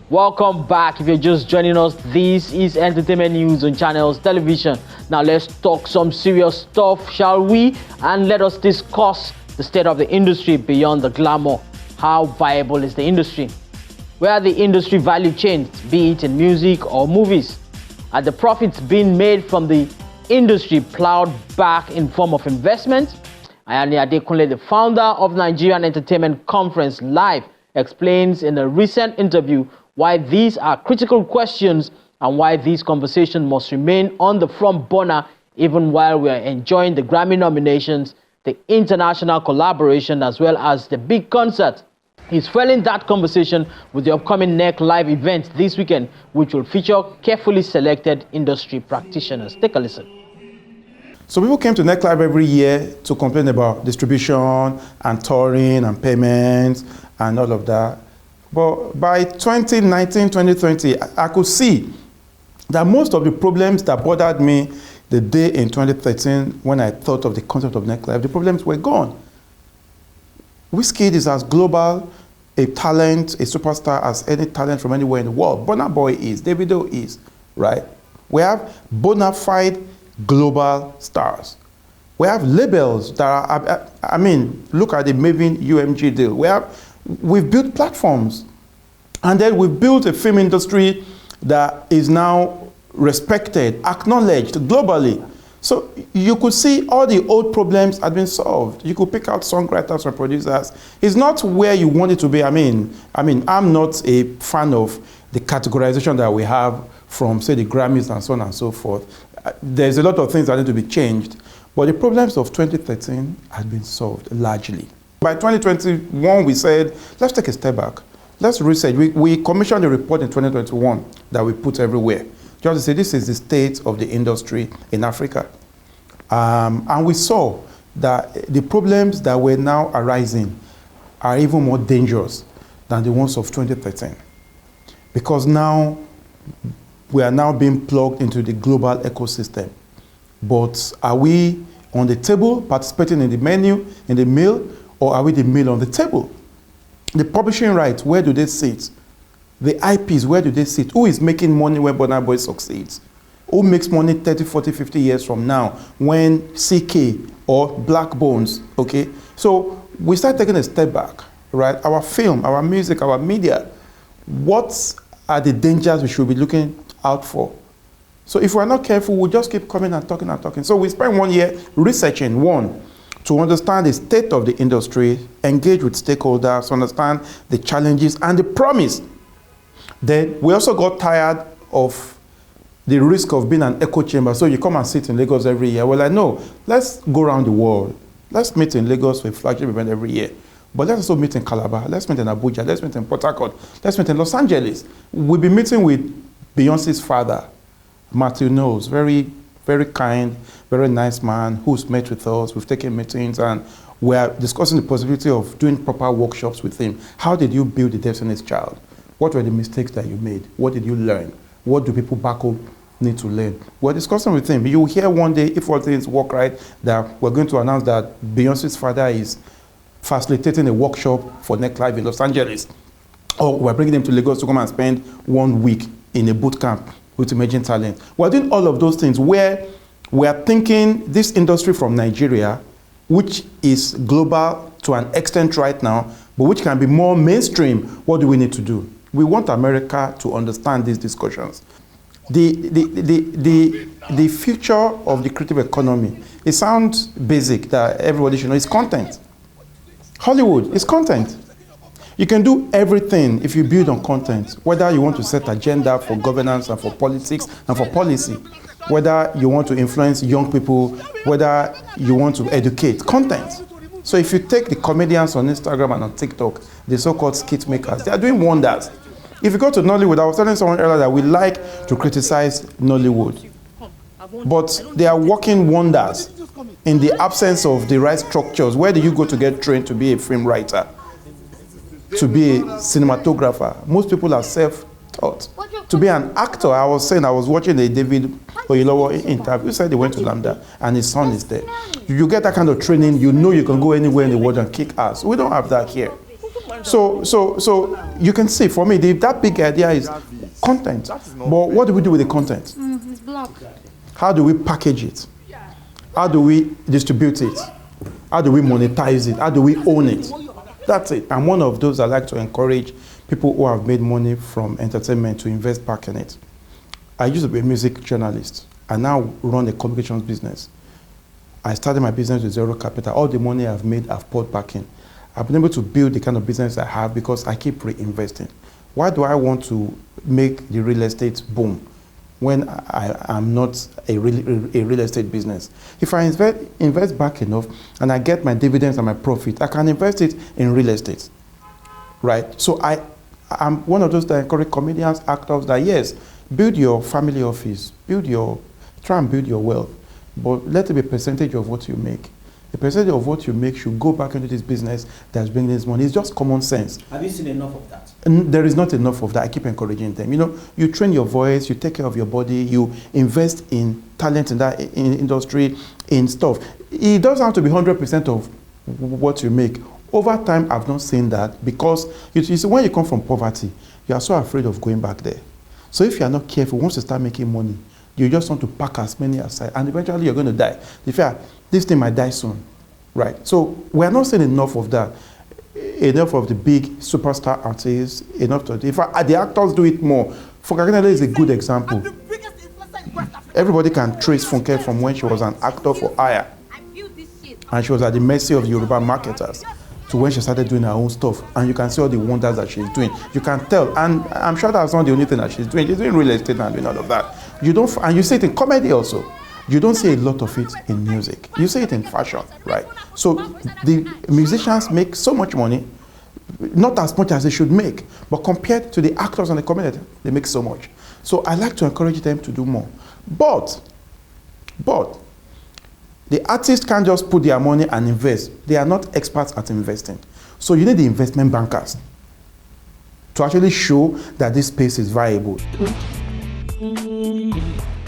Welcome back. If you're just joining us, this is entertainment news on Channels Television. Now let's talk some serious stuff, shall we? And let us discuss the state of the industry beyond the glamour. How viable is the industry? Where are the industry value chains, be it in music or movies? Are the profits being made from the industry plowed back in form of investment? Ayeni Adekunle, the founder of Nigerian Entertainment Conference Live, explains in a recent interview why these are critical questions and why these conversations must remain on the front burner even while we are enjoying the Grammy nominations, the international collaboration, as well as the big concert. He's fueling that conversation with the upcoming NECLIVE event this weekend, which will feature carefully selected industry practitioners. Take a listen. So people came to NECLIVE every year to complain about distribution and touring and payments and all of that. But by 2019, 2020, I could see that most of the problems that bothered me the day in 2013 when I thought of the concept of NECLIVE, the problems were gone. Wizkid is as global a talent, a superstar as any talent from anywhere in the world. Burna Boy is, Davido is, right? We have bona fide global stars. We have labels that are, I mean, look at the Maven UMG deal. We've built platforms, and then we've built a film industry that is now respected, acknowledged globally. So you could see all the old problems had been solved. You could pick out songwriters or producers. It's not where you want it to be. I mean, I'm not a fan of the categorization that we have from, say, the Grammys and so on and so forth. There's a lot of things that need to be changed, but the problems of 2013 had been solved largely. By 2021, we said, let's take a step back. Let's research. We commissioned a report in 2021 that we put everywhere, just to say this is the state of the industry in Africa. And we saw that the problems that were now arising are even more dangerous than the ones of 2013. Because now, we are now being plugged into the global ecosystem. But are we on the table, participating in the menu, in the meal, or are we the meal on the table? The publishing rights, where do they sit? The IPs, where do they sit? Who is making money when Burna Boy succeeds? Who makes money 30, 40, 50 years from now when CK or Black Bones, okay? So we start taking a step back, right? Our film, our music, our media, what are the dangers we should be looking out for? So if we're not careful, we'll just keep coming and talking and talking. So we spent 1 year researching, one, to understand the state of the industry, engage with stakeholders, understand the challenges and the promise. Then we also got tired of the risk of being an echo chamber. So you come and sit in Lagos every year. Well, I know, let's go around the world. Let's meet in Lagos for a flagship event every year. But let's also meet in Calabar, let's meet in Abuja, let's meet in Port Harcourt, let's meet in Los Angeles. We'll be meeting with Beyonce's father, Matthew Knowles, very, very kind, very nice man who's met with us. We've taken meetings and we're discussing the possibility of doing proper workshops with him. How did you build the Destiny's Child? What were the mistakes that you made? What did you learn? What do people back home need to learn? We're discussing with him. You'll hear one day, if all things work right, that we're going to announce that Beyonce's father is facilitating a workshop for NECLIVE in Los Angeles. Or we're bringing them to Lagos to come and spend 1 week in a boot camp with emerging talent. We're doing all of those things where we're thinking this industry from Nigeria, which is global to an extent right now, but which can be more mainstream. What do we need to do? We want America to understand these discussions. The future of the creative economy, it sounds basic that everybody should know, is content. Hollywood is content. You can do everything if you build on content, whether you want to set agenda for governance and for politics and for policy, whether you want to influence young people, whether you want to educate. Content. So if you take the comedians on Instagram and on TikTok, the so-called skit makers, they are doing wonders. If you go to Nollywood, I was telling someone earlier that we like to criticize Nollywood, but they are working wonders in the absence of the right structures. Where do you go to get trained to be a film writer, to be a cinematographer? Most people are self-taught. To be an actor, I was watching a David Oyelowo interview. He said he went to Lambda and his son is there. You get that kind of training, you know you can go anywhere in the world and kick ass. We don't have that here. So you can see, for me, that big idea is content. But what do we do with the content? It's blocked. How do we package it? How do we distribute it? How do we monetize it? How do we own it? That's it. I'm one of those I like to encourage people who have made money from entertainment to invest back in it. I used to be a music journalist. I now run a communications business. I started my business with zero capital. All the money I've made, I've poured back in. I've been able to build the kind of business I have because I keep reinvesting. Why do I want to make the real estate boom when I am not a real estate business? If I invest back enough and I get my dividends and my profit, I can invest it in real estate, right? So I'm one of those that encourage comedians, actors that yes, build your family office, try and build your wealth, but let it be a percentage of what you make. The percentage of what you make should go back into this business that's bringing this money. It's just common sense. Have you seen enough of that? And there is not enough of that. I keep encouraging them. You know, you train your voice, you take care of your body, you invest in talent in that industry, in stuff. It doesn't have to be 100% of what you make. Over time, I've not seen that because you see, when you come from poverty, you are so afraid of going back there. So if you are not careful, once you start making money, you just want to pack as many aside, and eventually you're going to die. This thing might die soon, right? So we're not seeing enough of that. Enough of the big superstar artists, enough to, in fact, the actors do it more. Funke Akindele is a good example. Everybody can trace Funke from when she was an actor for hire, and she was at the mercy of the Yoruba marketers, to when she started doing her own stuff. And you can see all the wonders that she's doing. You can tell, and I'm sure that's not the only thing that she's doing. She's doing real estate and doing all of that. And you see it in comedy also. You don't see a lot of it in music. You see it in fashion, right? So the musicians make so much money, not as much as they should make, but compared to the actors and the comedians, they make so much. So I like to encourage them to do more. But the artists can't just put their money and invest. They are not experts at investing. So you need the investment bankers to actually show that this space is viable.